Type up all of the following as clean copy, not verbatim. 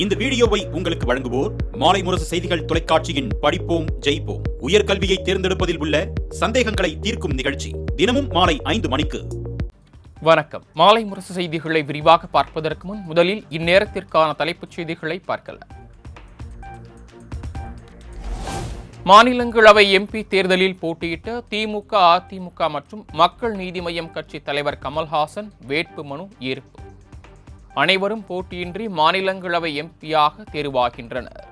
இந்த வீடியோவை உங்களுக்கு வழங்குவோர் மாலை முரசு செய்திகள் தொலைக்காட்சியின் படிப்போம் ஜெயிப்போம் உயர்கல்வியை தேர்ந்தெடுப்பதில் உள்ள சந்தேகங்களை தீர்க்கும் நிகழ்ச்சி தினமும் மாலை 5 மணிக்கு. வணக்கம். மாலை முரசு செய்திகளை விரிவாக பார்ப்பதற்கு முன் முதலில் இந்நேரத்திற்கான தலைப்புச் செய்திகளை பார்க்கலாம். மாநிலங்களவை எம்பி தேர்தலில் போட்டியிட்ட திமுக, அதிமுக மற்றும் மக்கள் நீதி மய்யம் கட்சி தலைவர் கமல்ஹாசன் வேட்புமனு ஏற்பு. அனைவரும் போட்டியின்றி மாநிலங்களவை எம்பியாக தேர்வாகின்றனர்.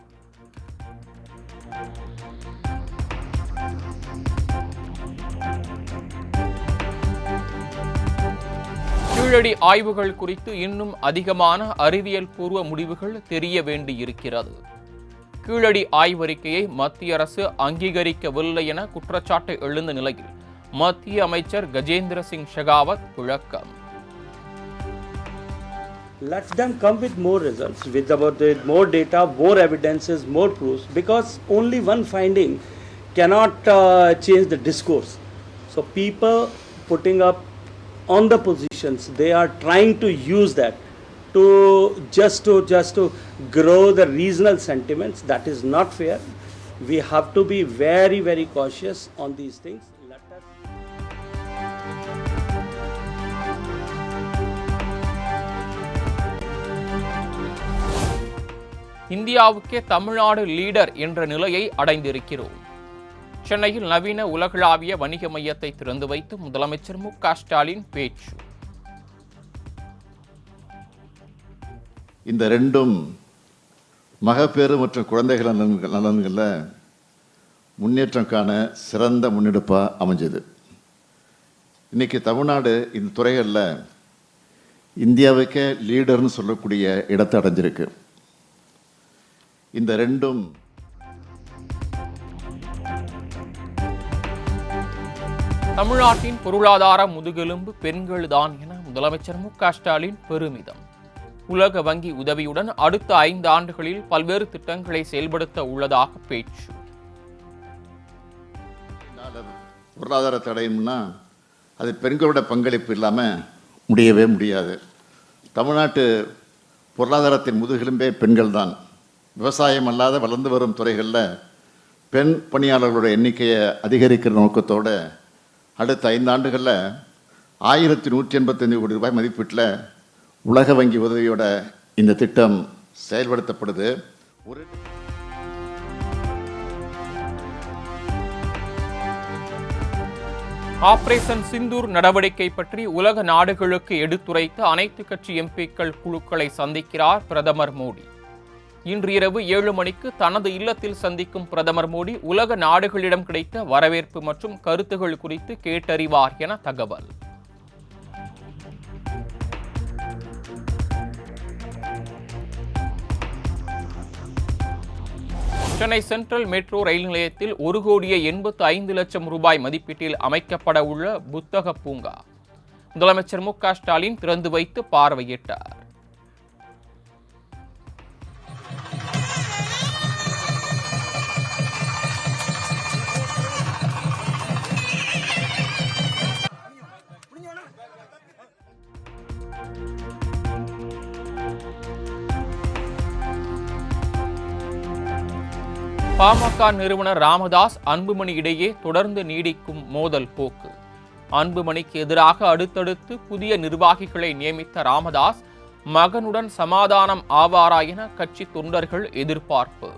கீழடி ஆய்வுகள் குறித்து இன்னும் அதிகமான அறிவியல் பூர்வ முடிவுகள் தெரிய வேண்டியிருக்கிறது. கீழடி ஆய்வறிக்கையை மத்திய அரசு அங்கீகரிக்கவில்லை என குற்றச்சாட்டு எழுந்த நிலையில் மத்திய அமைச்சர் கஜேந்திர சிங் ஷெகாவத் விளக்கம். Let them come with more results, with more data, more evidences, more proofs, because only one finding cannot change the discourse. So people putting up on the positions, they are trying to use that to just to grow the regional sentiments. That is not fair. We have to be very, very cautious on these things. இந்தியாவுக்கே Tamil Nadu leader என்ற நிலையை அடைந்திருக்கிறோம். சென்னையில் நவீன உலகளாவிய வணிக மையத்தை திறந்து வைத்து முதலமைச்சர் மு.க. ஸ்டாலின் பேச்சு. இந்த ரெண்டும் மகப்பேறு மற்றும் குழந்தைகள் நலன்களில் முன்னேற்றம் காண சிறந்த முன்னெடுப்பாக அமைஞ்சது. இன்னைக்கு தமிழ்நாடு இந்த துறைகளில் இந்தியாவுக்கே லீடர்னு சொல்லக்கூடிய இடத்தை அடைஞ்சிருக்கு. இந்த ரெண்டும் தமிழ்நாட்டின் பொருளாதார முதுகெலும்பு பெண்கள்தான் என முதலமைச்சர் மு.க. ஸ்டாலின் பெருமிதம். உலக வங்கி உதவியுடன் அடுத்த 5 ஆண்டுகளில் பல்வேறு திட்டங்களை செயல்படுத்த உள்ளதாக பேச்சு. பொருளாதார தடையும்னா அது பெண்களோட பங்களிப்பு இல்லாமல் முடியவே முடியாது. தமிழ்நாட்டு பொருளாதாரத்தின் முதுகெலும்பே பெண்கள் தான். விவசாயம் அல்லாத வளர்ந்து வரும் துறைகளில் பெண் பணியாளர்களோட எண்ணிக்கையை அதிகரிக்கிற நோக்கத்தோடு அடுத்த 5 ஆண்டுகளில் 1185 கோடி ரூபாய் மதிப்பீட்டில் உலக வங்கி உதவியோட இந்த திட்டம் செயல்படுத்தப்படுது. ஆபரேஷன் சிந்தூர் நடவடிக்கை பற்றி உலக நாடுகளுக்கு எடுத்துரைத்து அனைத்து கட்சி எம்பிக்கள் குழுக்களை சந்திக்கிறார் பிரதமர் மோடி. இன்று இரவு 7 மணிக்கு தனது இல்லத்தில் சந்திக்கும் பிரதமர் மோடி உலக நாடுகளிடம் கிடைத்த வரவேற்பு மற்றும் கருத்துகள் குறித்து கேட்டறிவார் என தகவல். சென்னை சென்ட்ரல் மெட்ரோ ரயில் நிலையத்தில் 1,85,00,000 ரூபாய் மதிப்பீட்டில் அமைக்கப்பட உள்ள புத்தக பூங்கா முதலமைச்சர் மு.க. ஸ்டாலின் திறந்து வைத்து பார்வையிட்டார். பாமக நிறுவனர் ராமதாஸ் அன்புமணி இடையே தொடர்ந்து நீடிக்கும் மோதல் போக்கு. அன்புமணிக்கு எதிராக அடுத்தடுத்து புதிய நிர்வாகிகளை நியமித்த ராமதாஸ் மகனுடன் சமாதானம் ஆவாரா என கட்சி தொண்டர்கள் எதிர்பார்ப்பு.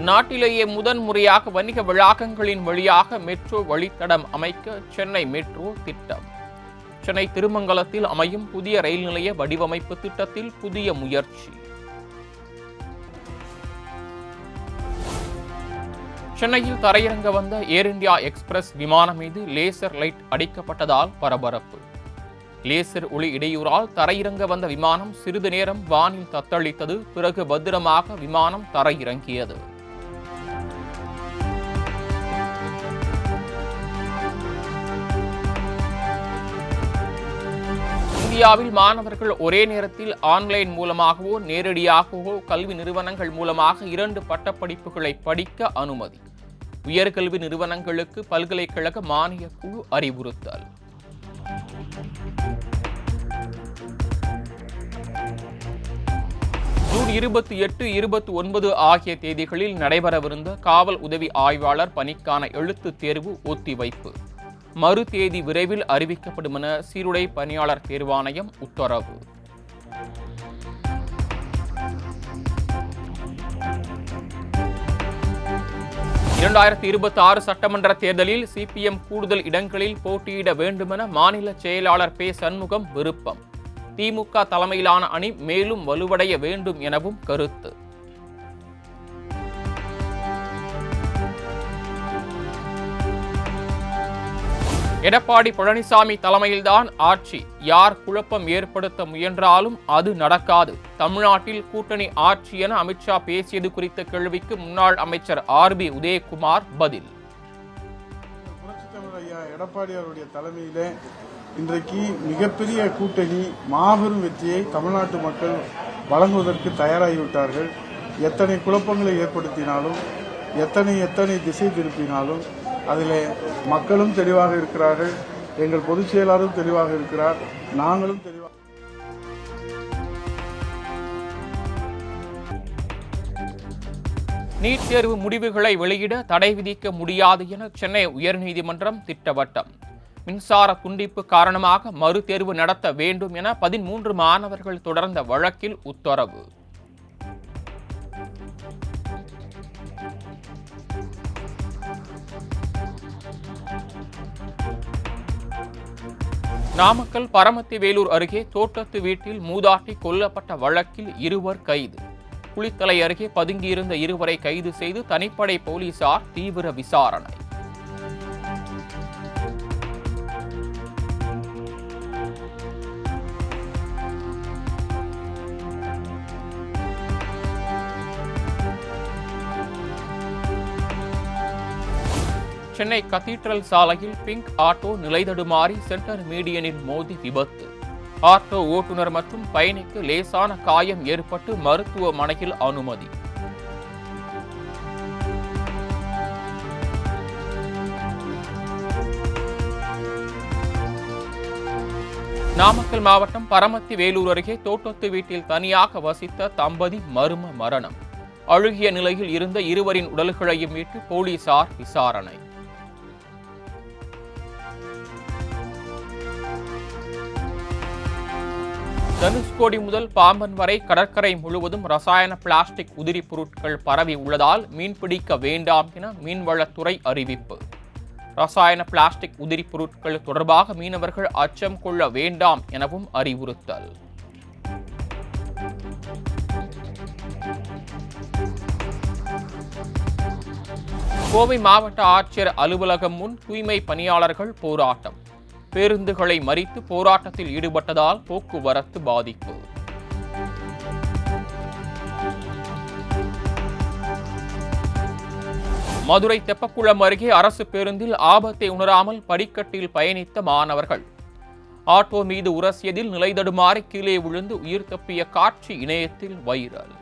நாட்டிலேயே முதன்முறையாக வணிக வளாகங்களின் வழியாக மெட்ரோ வழித்தடம் அமைக்க சென்னை மெட்ரோ திட்டம். சென்னை திருமங்கலத்தில் அமையும் புதிய ரயில் நிலைய வடிவமைப்பு திட்டத்தில் புதிய முயற்சி. சென்னையில் தரையிறங்க வந்த ஏர் இந்தியா எக்ஸ்பிரஸ் விமானம் மீது லேசர் லைட் அடிக்கப்பட்டதால் பரபரப்பு. லேசர் ஒளி இடையூறால் தரையிறங்க வந்த விமானம் சிறிது நேரம் வானில் தத்தளித்தது. பிறகு பத்திரமாக விமானம் தரையிறங்கியது. இந்தியாவில் மாணவர்கள் ஒரே நேரத்தில் ஆன்லைன் மூலமாகவோ நேரடியாகவோ கல்வி நிறுவனங்கள் மூலமாக 2 பட்டப்படிப்புகளை படிக்க அனுமதி. உயர்கல்வி நிறுவனங்களுக்கு பல்கலைக்கழக மானியக் குழு அறிவுறுத்தல். ஜூன் 28, 29 ஆகிய தேதிகளில் நடைபெறவிருந்த காவல் உதவி ஆய்வாளர் பணிக்கான எழுத்துத் தேர்வு ஒத்திவைப்பு. மறு தேதி விரைவில் அறிவிக்கப்படும் என சீருடை பணியாளர் தேர்வாணையம் உத்தரவு. சட்டமன்ற தேர்தலில் சிபிஎம் கூடுதல் இடங்களில் போட்டியிட வேண்டுமென மாநில செயலாளர் பே. சண்முகம் விருப்பம். திமுக தலைமையிலான அணி மேலும் வலுவடைய வேண்டும் எனவும் கருத்து. எடப்பாடி பழனிசாமி தலைமையில்தான் ஆட்சி. யார் குழப்பம் ஏற்படுத்த முயன்றாலும் அது நடக்காது. தமிழ்நாட்டில் கூட்டணி ஆட்சி என அமித்ஷா பேசியது குறித்த கேள்விக்கு முன்னாள் அமைச்சர் ஆர்.பி. உதயகுமார் பதில். புரட்சித்தலைவர் ஐயா எடப்பாடி அவருடைய தலைமையிலே இன்றைக்கு மிகப்பெரிய கூட்டணி மாபெரும் வெற்றியை தமிழ்நாட்டு மக்கள் வழங்குவதற்கு தயாராகிவிட்டார்கள். எத்தனை குழப்பங்களை ஏற்படுத்தினாலும், எத்தனை திசை திருப்பினாலும் அதில் மக்களும் தெளிவாக இருக்கிறார்கள். எங்கள் பொதுச் செயலாளரும் தெளிவாக இருக்கிறார். நாங்களும் தெளிவாக. நீட் தேர்வு முடிவுகளை வெளியிட தடை விதிக்க முடியாது என சென்னை உயர்நீதிமன்றம் திட்டவட்டம். மின்சார துண்டிப்பு காரணமாக மறு தேர்வு நடத்த வேண்டும் என 13 மாணவர்கள் தொடர்ந்த வழக்கில் உத்தரவு. நாமக்கல் பரமத்தி வேலூர் அருகே தோட்டத்து வீட்டில் மூதாட்டி கொல்லப்பட்ட வழக்கில் 2 கைது. குளித்தலை அருகே பதுங்கியிருந்த 2 கைது செய்து தனிப்படை போலீசார் தீவிர விசாரணை. சென்னை கத்தீட்ரல் சாலையில் பிங்க் ஆட்டோ நிலைதடுமாறி சென்டர் மீடியனில் மோதி விபத்து. ஆட்டோ ஓட்டுநர் மற்றும் பயணிக்கு லேசான காயம் ஏற்பட்டு மருத்துவமனையில் அனுமதி. நாமக்கல் மாவட்டம் பரமத்தி வேலூர் அருகே தோட்டத்து வீட்டில் தனியாக வசித்த தம்பதி மர்ம மரணம். அழுகிய நிலையில் இருந்த 2 உடல்களையும் மீட்டு போலீசார் விசாரணை. தனுஷ்கோடி முதல் பாம்பன் வரை கடற்கரை முழுவதும் ரசாயன பிளாஸ்டிக் உதிரி பொருட்கள் பரவி உள்ளதால் மீன்பிடிக்க வேண்டாம் என மீன்வளத்துறை அறிவிப்பு. ரசாயன பிளாஸ்டிக் உதிரி பொருட்கள் தொடர்பாக மீனவர்கள் அச்சம் கொள்ள வேண்டாம் எனவும் அறிவுறுத்தல். கோவை மாவட்ட ஆட்சியர் அலுவலகம் முன் தூய்மை பணியாளர்கள் போராட்டம். பேருந்துகளை மறித்து போராட்டத்தில் ஈடுபட்டதால் போக்குவரத்து பாதிப்பு. மதுரை தெப்பக்குளம் அருகே அரசு பேருந்தில் ஆபத்தை உணராமல் படிக்கட்டில் பயணித்த மாணவர்கள். ஆட்டோ மீது உரசியதில் நிலைதடுமாறி கீழே விழுந்து உயிர் தப்பிய காட்சி இணையத்தில் வைரல்.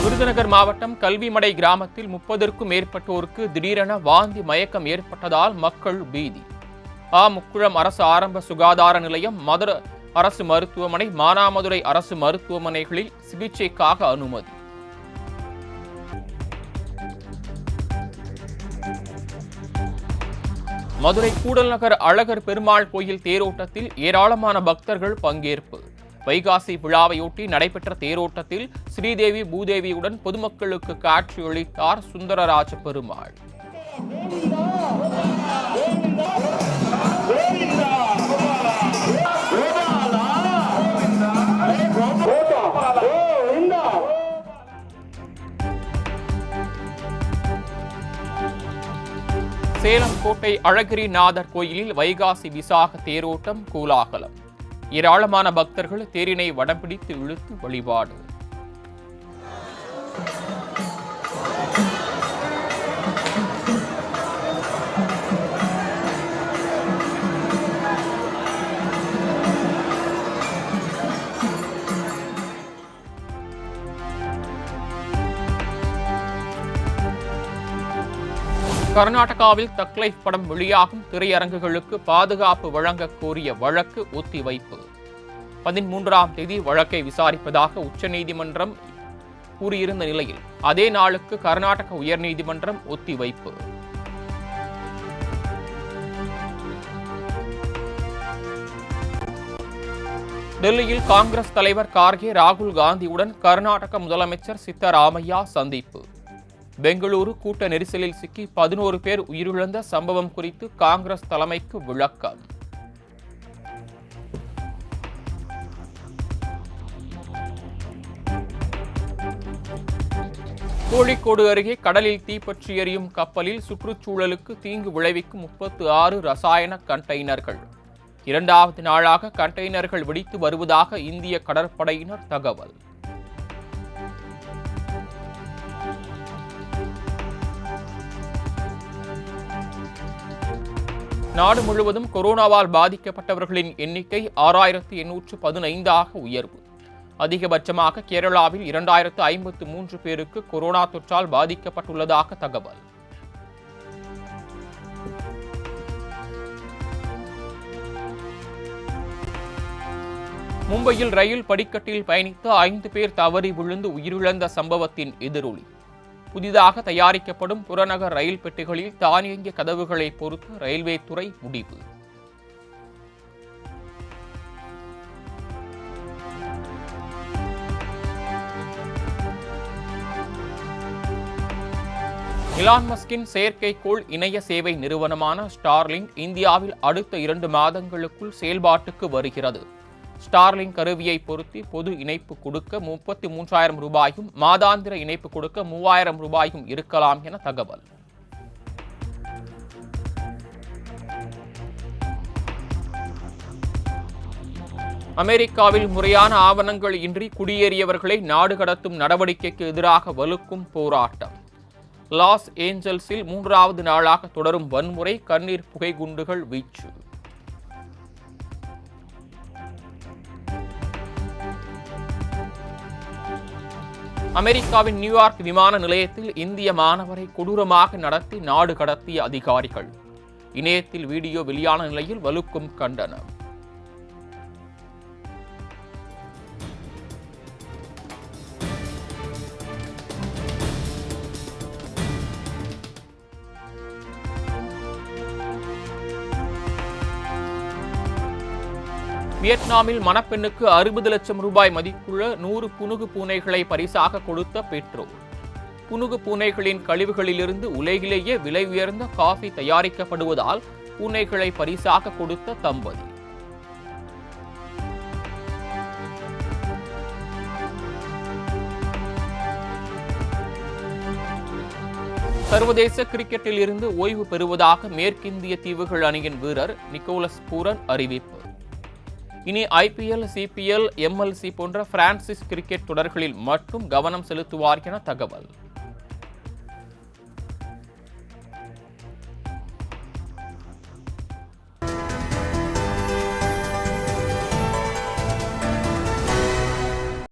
விருதுநகர் மாவட்டம் கல்விமடை கிராமத்தில் 30க்கும் மேற்பட்டோருக்கு திடீரென வாந்தி மயக்கம் ஏற்பட்டதால் மக்கள் பீதி. முக்குளம் அரசு ஆரம்ப சுகாதார நிலையம், மதுரை அரசு மருத்துவமனை, மானாமதுரை அரசு மருத்துவமனைகளில் சிகிச்சைக்காக அனுமதி. மதுரை கூடல்நகர் அழகர் பெருமாள் கோயில் தேரோட்டத்தில் ஏராளமான பக்தர்கள் பங்கேற்பு. வைகாசி விழாவையொட்டி நடைபெற்ற தேரோட்டத்தில் ஸ்ரீதேவி பூதேவியுடன் பொதுமக்களுக்கு காட்சியளித்தார் சுந்தரராஜ பெருமாள். கோட்டை அழகிரிநாதர் கோயிலில் வைகாசி விசாக தேரோட்டம் கோலாகலம். ஏராளமான பக்தர்கள் தேரினை வடம் பிடித்து இழுத்து வழிபாடு. கர்நாடகாவில் தக்லைஃப் படம் வெளியாகும் திரையரங்குகளுக்கு பாதுகாப்பு வழங்க கோரிய வழக்கு ஒத்திவைப்பு. 13ஆம் தேதி வழக்கை விசாரிப்பதாக உச்சநீதிமன்றம் கூறியிருந்த நிலையில் அதே நாளுக்கு கர்நாடக உயர்நீதிமன்றம் ஒத்திவைப்பு. டெல்லியில் காங்கிரஸ் தலைவர் கார்கே ராகுல் காந்தியுடன் கர்நாடக முதலமைச்சர் சித்தராமையா சந்திப்பு. பெங்களூரு கூட்ட நெரிசலில் சிக்கி 11 பேர் உயிரிழந்த சம்பவம் குறித்து காங்கிரஸ் தலைமைக்கு விளக்கம். கோழிக்கோடு அருகே கடலில் தீப்பற்றி எரியும் கப்பலில் சுற்றுச்சூழலுக்கு தீங்கு விளைவிக்கும் 36 ரசாயன கண்டெய்னர்கள். 2வது நாளாக கண்டெய்னர்கள் வெடித்து வருவதாக இந்திய கடற்படையினர் தகவல். நாடு முழுவதும் கொரோனாவால் பாதிக்கப்பட்டவர்களின் எண்ணிக்கை 6815ஆக உயர்வு. அதிகபட்சமாக கேரளாவில் 2053 பேருக்கு கொரோனா தொற்றால் பாதிக்கப்பட்டுள்ளதாக தகவல். மும்பையில் ரயில் படிக்கட்டில் பயணித்த 5 பேர் தவறி விழுந்து உயிரிழந்த சம்பவத்தின் எதிரொலி. புதிதாக தயாரிக்கப்படும் புறநகர் ரயில் பெட்டிகளில் தானியங்கி கதவுகளை பொறுத்து ரயில்வே துறை முடிவு. எலான் மஸ்கின் செயற்கைக்கோள் இணைய சேவை நிறுவனமான ஸ்டார்லிங்க் இந்தியாவில் அடுத்த 2 மாதங்களுக்குள் செயல்பாட்டுக்கு வருகிறது. ஸ்டார்லிங்க் கருவியை பொருத்தி பொது இணைப்பு கொடுக்க 33,000 ரூபாயும், மாதாந்திர இணைப்பு கொடுக்க 3,000 ரூபாயும் இருக்கலாம் என தகவல். அமெரிக்காவில் முறையான ஆவணங்கள் இன்றி குடியேறியவர்களை நாடு கடத்தும் நடவடிக்கைக்கு எதிராக வலுக்கும் போராட்டம். லாஸ் ஏஞ்சல்ஸில் 3வது நாளாக தொடரும் வன்முறை, கண்ணீர் புகை குண்டுகள் வீச்சு. அமெரிக்காவின் நியூயார்க் விமான நிலையத்தில் இந்திய மாணவரை கொடூரமாக நடத்தி நாடு கடத்திய அதிகாரிகள். இணையத்தில் வீடியோ வெளியான நிலையில் வலுக்கும் கண்டனம். வியட்நாமில் மணப்பெண்ணுக்கு 60 லட்சம் ரூபாய் மதிப்புள்ள 100 புனுகு பூனைகளை பரிசாக கொடுத்த பெற்றோர். புனுகு பூனைகளின் கழிவுகளிலிருந்து உலகிலேயே விலை உயர்ந்த காஃபி தயாரிக்கப்படுவதால் பூனைகளை பரிசாக கொடுத்த தம்பதி. சர்வதேச கிரிக்கெட்டில் இருந்து ஓய்வு பெறுவதாக மேற்கிந்திய தீவுகள் அணியின் வீரர் நிக்கோலஸ் பூரன் அறிவிப்பு. இனி IPL, CPL, MLC போன்ற பிரான்சிஸ் கிரிக்கெட் தொடர்களில் மட்டும் கவனம் செலுத்துவார் என தகவல்.